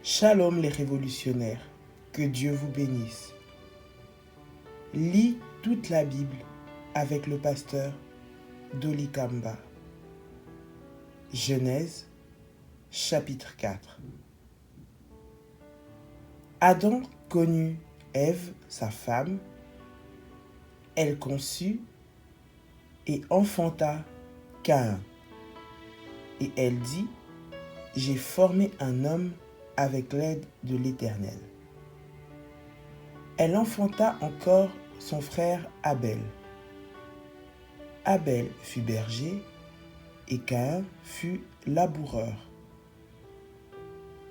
Shalom les révolutionnaires, que Dieu vous bénisse. Lis toute la Bible avec le pasteur Dolly Kamba. Genèse, chapitre 4. Adam connut Ève, sa femme. Elle conçut et enfanta Caïn. Et elle dit, « J'ai formé un homme avec l'aide de l'Éternel. » Elle enfanta encore son frère Abel. Abel fut berger et Caïn fut laboureur.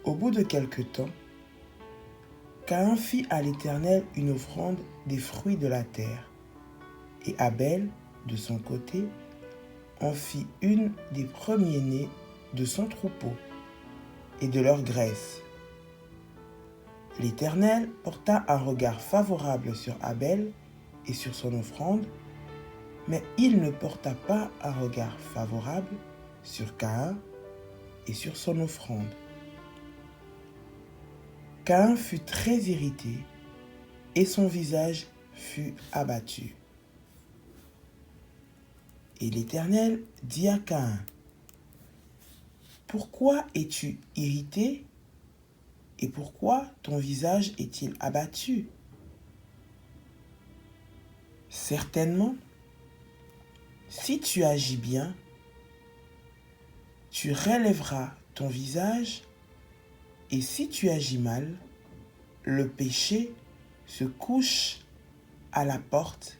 Au bout de quelque temps, Caïn fit à l'Éternel une offrande des fruits de la terre, et Abel, de son côté, en fit une des premiers-nés de son troupeau et de leur graisse. L'Éternel porta un regard favorable sur Abel et sur son offrande, mais il ne porta pas un regard favorable sur Caïn et sur son offrande. Caïn fut très irrité et son visage fut abattu. Et l'Éternel dit à Caïn, « Pourquoi es-tu irrité et pourquoi ton visage est-il abattu? Certainement, si tu agis bien, tu relèveras ton visage, et si tu agis mal, le péché se couche à la porte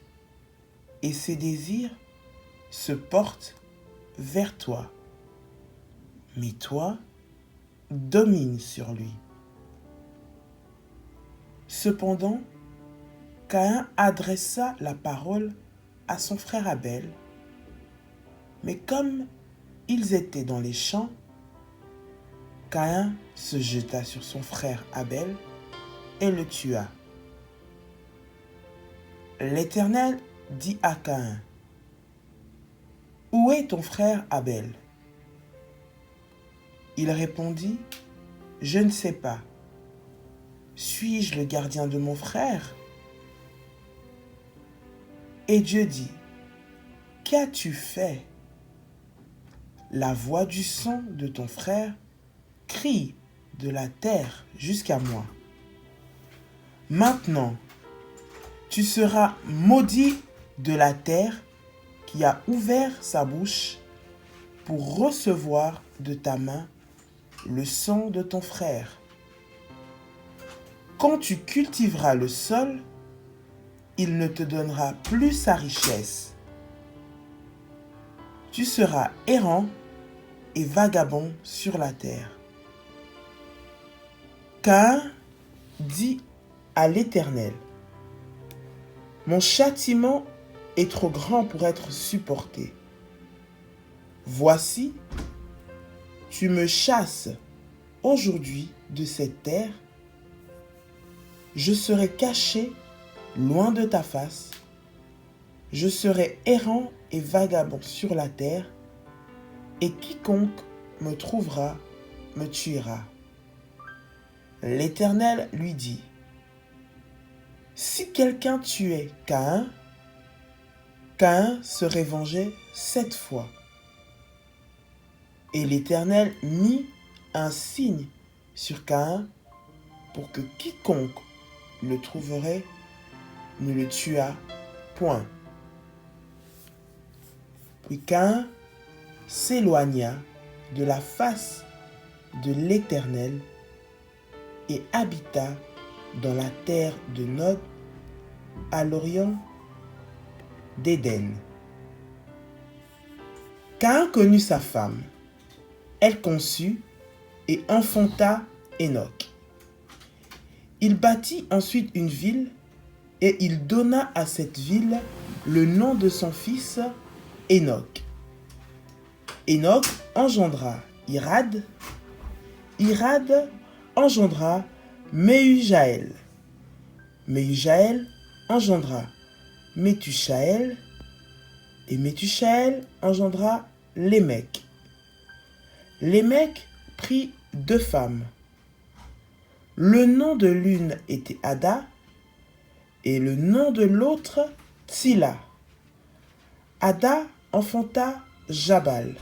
et ses désirs se portent vers toi. Mais toi, domine sur lui. » Cependant, Caïn adressa la parole à son frère Abel, mais comme ils étaient dans les champs, Caïn se jeta sur son frère Abel et le tua. L'Éternel dit à Caïn, « Où est ton frère Abel ?» Il répondit, « Je ne sais pas. Suis-je le gardien de mon frère ?» Et Dieu dit, « Qu'as-tu fait ? La voix du sang de ton frère crie de la terre jusqu'à moi. Maintenant, tu seras maudit de la terre qui a ouvert sa bouche pour recevoir de ta main le sang de ton frère. Quand tu cultiveras le sol, il ne te donnera plus sa richesse. Tu seras errant et vagabond sur la terre. » Caïn dit à l'Éternel, « Mon châtiment est trop grand pour être supporté. Voici, tu me chasses aujourd'hui de cette terre. Je serai caché loin de ta face. Je serai errant et vagabond sur la terre, et quiconque me trouvera me tuera. » L'Éternel lui dit, « Si quelqu'un tuait Caïn, Caïn serait vengé 7 fois. » Et l'Éternel mit un signe sur Caïn pour que quiconque le trouverait ne le tuât point. Puis Caïn s'éloigna de la face de l'Éternel et habita dans la terre de Nod, à l'orient d'Éden. Caïn connut sa femme. Elle conçut et enfanta Hénoc. Il bâtit ensuite une ville et il donna à cette ville le nom de son fils Hénoc. Hénoc engendra Irad. Irad engendra Méhujaël. Méhujaël engendra Méthusaël. Et Méthusaël engendra Lémec. Lémec prit 2 femmes. Le nom de l'une était Ada et le nom de l'autre Tsila. Ada enfanta Jabal.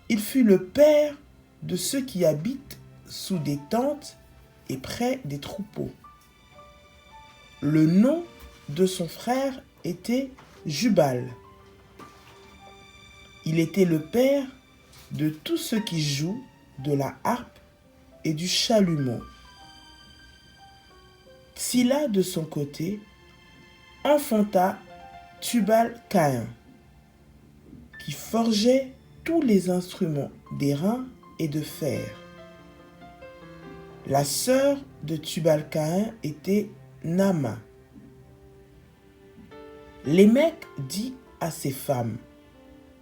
Il fut le père de ceux qui habitent sous des tentes et près des troupeaux. Le nom de son frère était Jubal. Il était le père de tous ceux qui jouent de la harpe et du chalumeau. Tsila, de son côté, enfanta Tubal-Caïn, qui forgeait tous les instruments d'airain et de fer. La sœur de Tubal-Caïn était Naama. Lémec dit à ses femmes,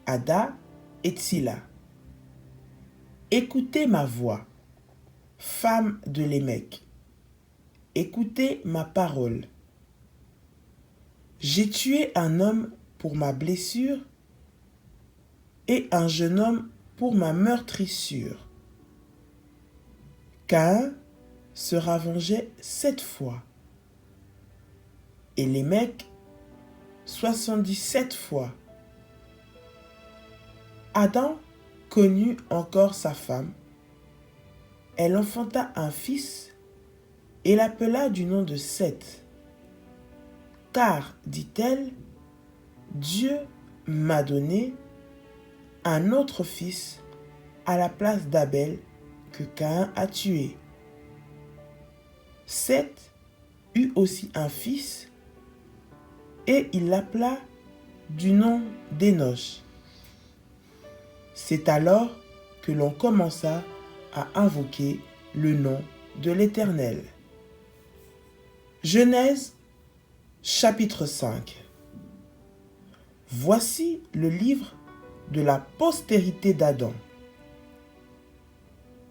Ada et Tsila, écoutez ma voix, femmes de Lémec, écoutez ma parole. J'ai tué un homme pour ma blessure et un jeune homme pour ma meurtrissure. Caïn se vengeait 7 fois et Lémec 77 fois. Adam connut encore sa femme. Elle enfanta un fils et l'appela du nom de Seth. Car, dit-elle, Dieu m'a donné un autre fils à la place d'Abel que Caïn a tué. Seth eut aussi un fils et il l'appela du nom d'Énoch. C'est alors que l'on commença à invoquer le nom de l'Éternel. Genèse chapitre 5. Voici le livre de la postérité d'Adam.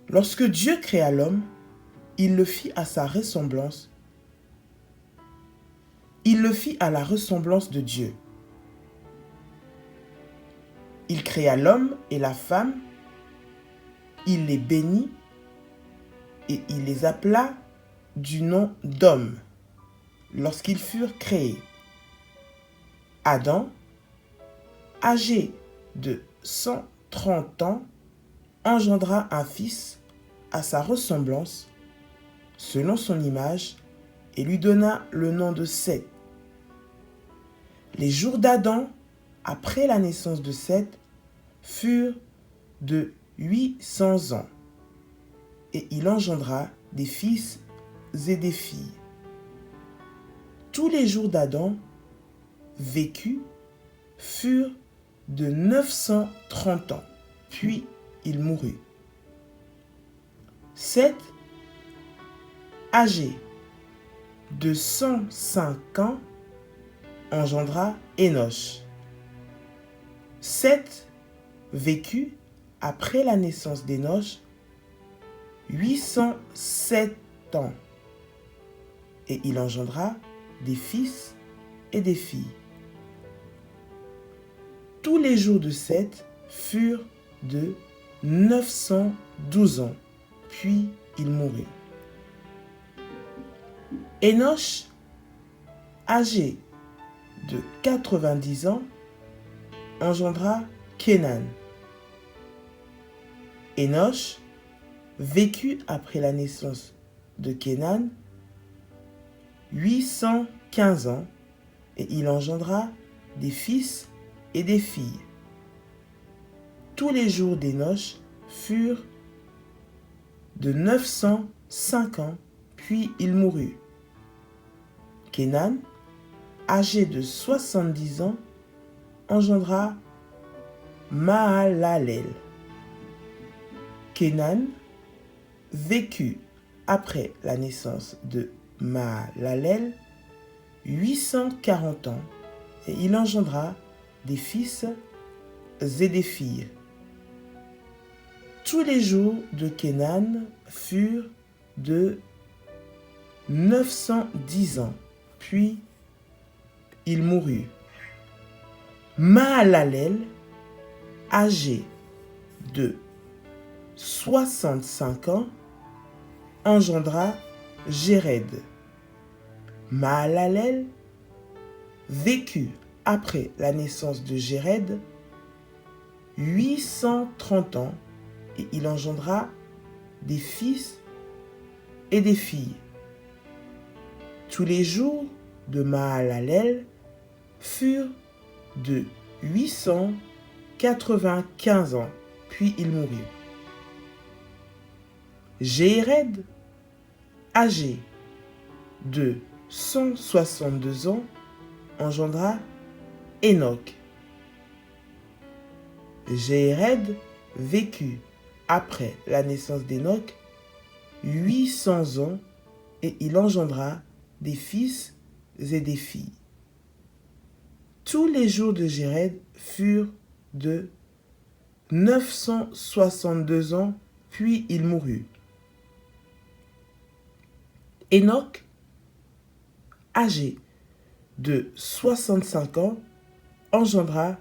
Lorsque Dieu créa l'homme, il le fit à sa ressemblance. Il le fit à la ressemblance de Dieu. Il créa l'homme et la femme, il les bénit et il les appela du nom d'homme lorsqu'ils furent créés. Adam, âgé de 130 ans, engendra un fils à sa ressemblance, selon son image, et lui donna le nom de Seth. Les jours d'Adam, après la naissance de Seth, furent de 800 ans, et il engendra des fils et des filles. Tous les jours d'Adam vécut furent de 930 ans, puis il mourut. Seth, âgé de 105 ans, engendra Énoch. Seth vécut, après la naissance d'Énoch, 807 ans, et il engendra des fils et des filles. Tous les jours de Seth furent de 912 ans, puis il mourut. Énoch, âgé de 90 ans, engendra Kénan. Énoch vécut après la naissance de Kénan 815 ans, et il engendra des fils et des filles. Tous les jours d'Énoch furent de 905 ans, puis il mourut. Kénan, âgé de 70 ans, engendra Mahalalel. Kénan vécut après la naissance de Mahalalel 840 ans, et il engendra des fils et des filles. Tous les jours de Kénan furent de 910 ans, puis il mourut. Mahalalel, âgé de 65 ans, engendra Jéred. Mahalalel vécut après la naissance de Jéred 830 ans et il engendra des fils et des filles. Tous les jours de Mahalalel furent de 895 ans, puis il mourut. Jéred, âgé de 162 ans, engendra Enoch. Jéred vécut après la naissance d'Enoch 800 ans et il engendra des fils et des filles. Tous les jours de Jéred furent de 962 ans, puis il mourut. Enoch, âgé de 65 ans, engendra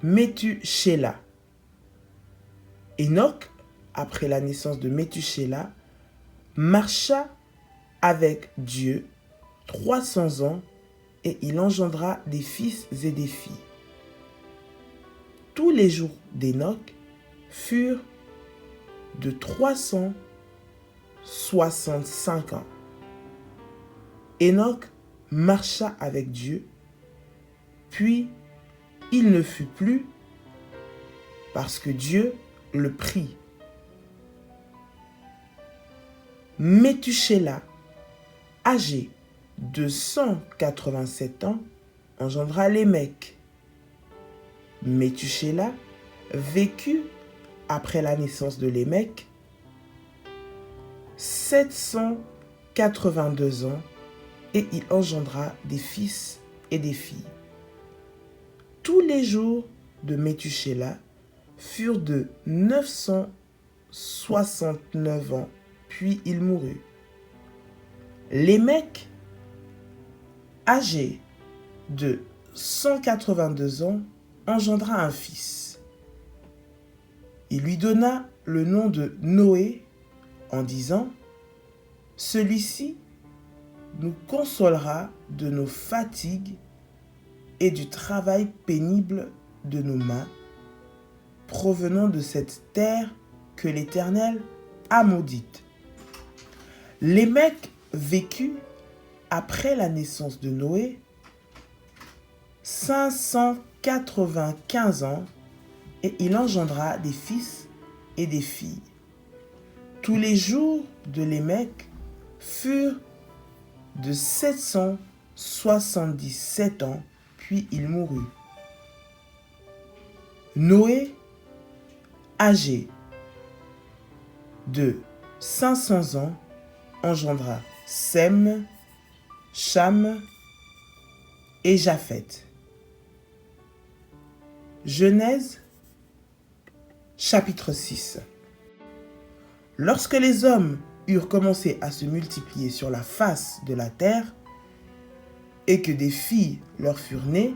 Méthushélah. Enoch, après la naissance de Méthushélah, marcha avec Dieu 300 ans et il engendra des fils et des filles. Tous les jours d'Enoch furent de 365 ans. Enoch marcha avec Dieu, puis il ne fut plus parce que Dieu le prit. Méthushélah, âgé de 187 ans, engendra Lémec. Méthushélah vécut après la naissance de Lémec 782 ans et il engendra des fils et des filles. Tous les jours de Méthushélah furent de 969 ans, puis il mourut. Lémec, âgé de 182 ans, engendra un fils. Il lui donna le nom de Noé en disant « Celui-ci nous consolera de nos fatigues et du travail pénible de nos mains, provenant de cette terre que l'Éternel a maudite. » Lémec vécut après la naissance de Noé 595 ans et il engendra des fils et des filles. Tous les jours de Lémec furent de 777 ans, puis il mourut. Noé, âgé de 500 ans, engendra Sem, Cham et Japheth. Genèse, chapitre 6. Lorsque les hommes eurent commencé à se multiplier sur la face de la terre, et que des filles leur furent nées,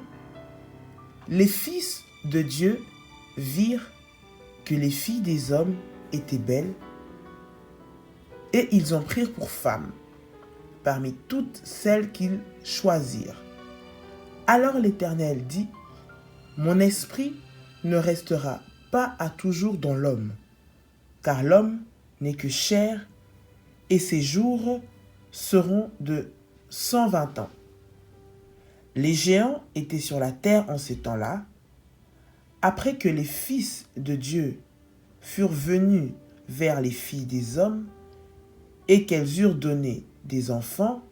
les fils de Dieu virent que les filles des hommes étaient belles, et ils en prirent pour femmes, parmi toutes celles qu'ils choisirent. Alors l'Éternel dit, « Mon esprit ne restera pas à toujours dans l'homme, car l'homme n'est que chair, et ses jours seront de 120 ans. » Les géants étaient sur la terre en ces temps-là, après que les fils de Dieu furent venus vers les filles des hommes, et qu'elles eurent donné des enfants.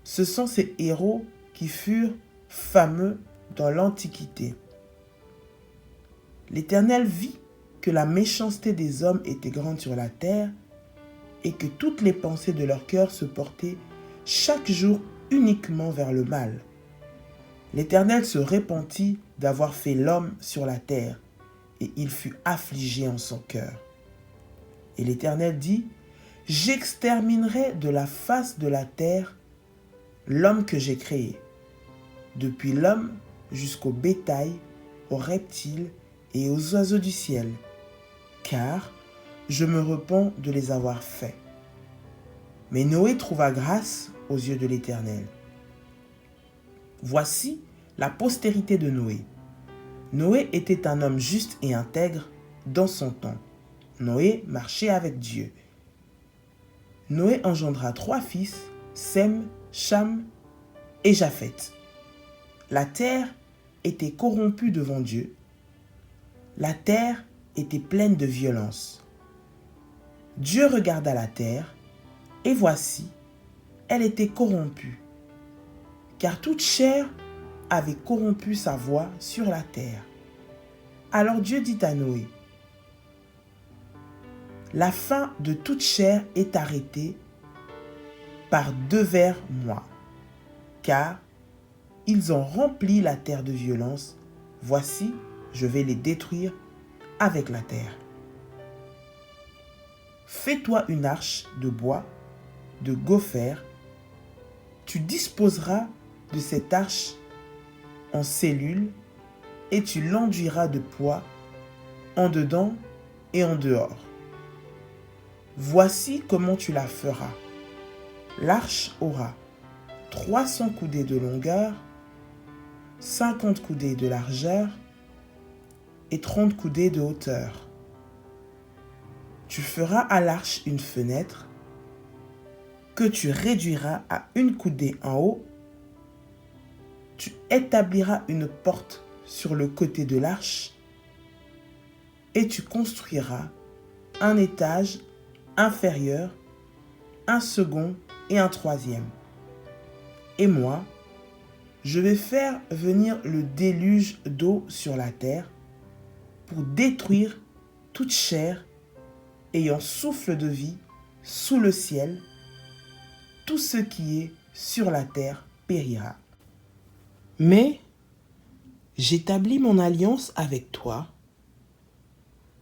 Ce sont ces héros qui furent fameux dans l'Antiquité. L'Éternel vit que la méchanceté des hommes était grande sur la terre et que toutes les pensées de leur cœur se portaient chaque jour uniquement vers le mal. L'Éternel se repentit d'avoir fait l'homme sur la terre et il fut affligé en son cœur. Et l'Éternel dit, « J'exterminerai de la face de la terre l'homme que j'ai créé, depuis l'homme jusqu'au bétail, aux reptiles et aux oiseaux du ciel, car je me repens de les avoir faits. Mais Noé trouva grâce aux yeux de l'Éternel. Voici la postérité de Noé. Noé était un homme juste et intègre dans son temps. Noé marchait avec Dieu. Noé engendra 3 fils, Sem, Cham et Japheth. La terre était corrompue devant Dieu. La terre était pleine de violence. Dieu regarda la terre, et voici, elle était corrompue, car toute chair avait corrompu sa voie sur la terre. Alors Dieu dit à Noé, « La fin de toute chair est arrêtée par devers moi, car ils ont rempli la terre de violence. Voici, je vais les détruire avec la terre. Fais-toi une arche de bois, de gopher. Tu disposeras de cette arche en cellules et tu l'enduiras de poids en dedans et en dehors. Voici comment tu la feras. L'arche aura 300 coudées de longueur, 50 coudées de largeur et 30 coudées de hauteur. Tu feras à l'arche une fenêtre que tu réduiras à 1 coudée en haut. Tu établiras une porte sur le côté de l'arche et tu construiras un étage inférieur, un second et un troisième. Et moi, je vais faire venir le déluge d'eau sur la terre pour détruire toute chair ayant souffle de vie sous le ciel. Tout ce qui est sur la terre périra. Mais j'établis mon alliance avec toi.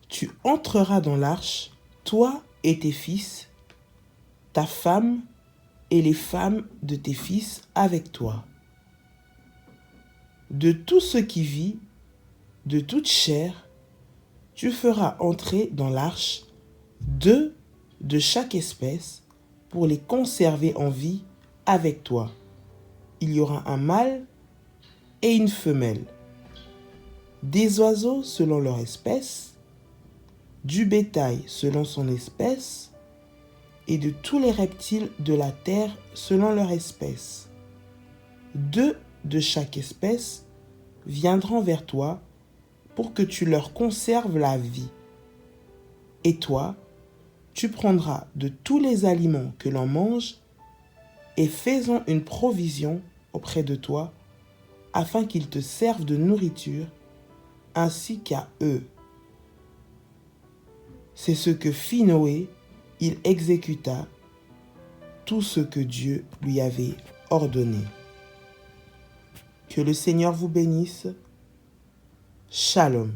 Tu entreras dans l'arche, toi et tes fils, ta femme et les femmes de tes fils avec toi. De tout ce qui vit, de toute chair, tu feras entrer dans l'arche 2 de chaque espèce pour les conserver en vie avec toi. Il y aura un mâle et une femelle, des oiseaux selon leur espèce, du bétail selon son espèce, et de tous les reptiles de la terre selon leur espèce. 2 de chaque espèce viendront vers toi pour que tu leur conserves la vie. Et toi, tu prendras de tous les aliments que l'on mange et faisons une provision auprès de toi afin qu'ils te servent de nourriture ainsi qu'à eux. C'est ce que fit Noé, il exécuta tout ce que Dieu lui avait ordonné. Que le Seigneur vous bénisse. Shalom.